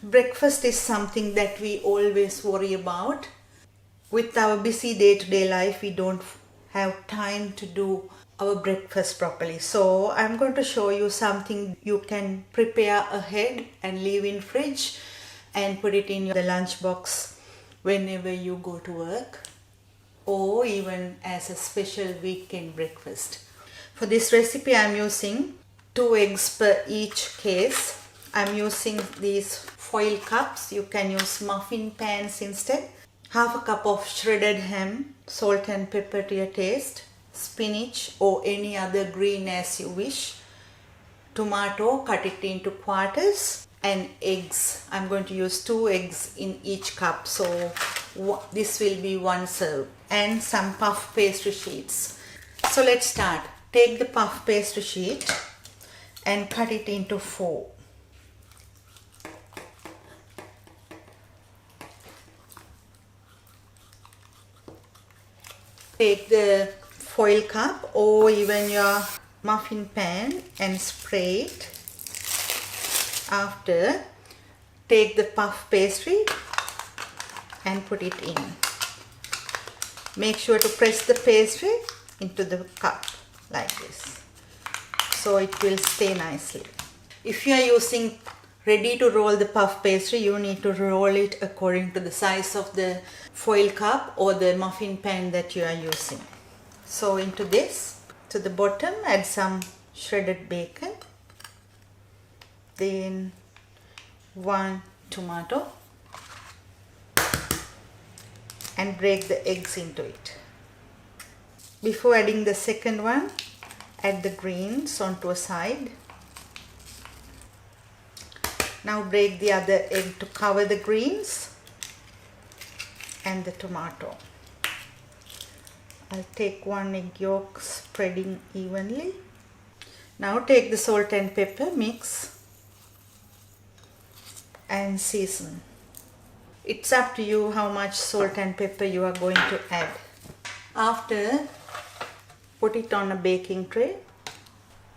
Breakfast is something that we always worry about. With our busy day-to-day life, we don't have time to do our breakfast properly. So I'm going to show you something you can prepare ahead and leave in fridge and put it in the lunch box whenever you go to work, or even as a special weekend breakfast. For this recipe, I'm using 2 eggs per each case. I'm using these foil cups. You can use muffin pans instead. Half a cup of shredded ham, salt and pepper to your taste, spinach or any other green as you wish, tomato, cut it into quarters, and eggs. I'm going to use 2 eggs in each cup, so this will be 1 serve, and some puff pastry sheets. So let's start. Take the puff pastry sheet and cut it into 4. Take the foil cup or even your muffin pan and spray it. After, take the puff pastry and put it in. Make sure to press the pastry into the cup like this, so it will stay nicely. If you are using ready to roll the puff pastry, you need to roll it according to the size of the foil cup or the muffin pan that you are using. So into this, to the bottom, add some shredded bacon, then 1 tomato, and break the eggs into it. Before adding the second one, add the greens onto a side. Now break the other egg to cover the greens and the tomato. I'll take 1 egg yolk, spreading evenly. Now take the salt and pepper, mix and season. It's up to you how much salt and pepper you are going to add. After, put it on a baking tray.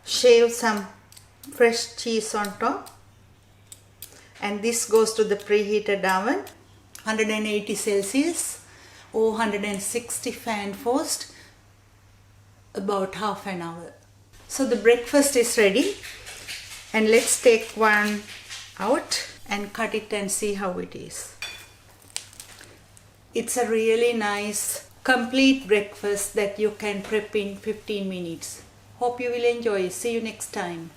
Shave some fresh cheese on top. And this goes to the preheated oven, 180 Celsius or 160 fan forced, about half an hour. So the breakfast is ready, and let's take one out and cut it and see how it is. It's a really nice complete breakfast that you can prep in 15 minutes. Hope you will enjoy. See you next time.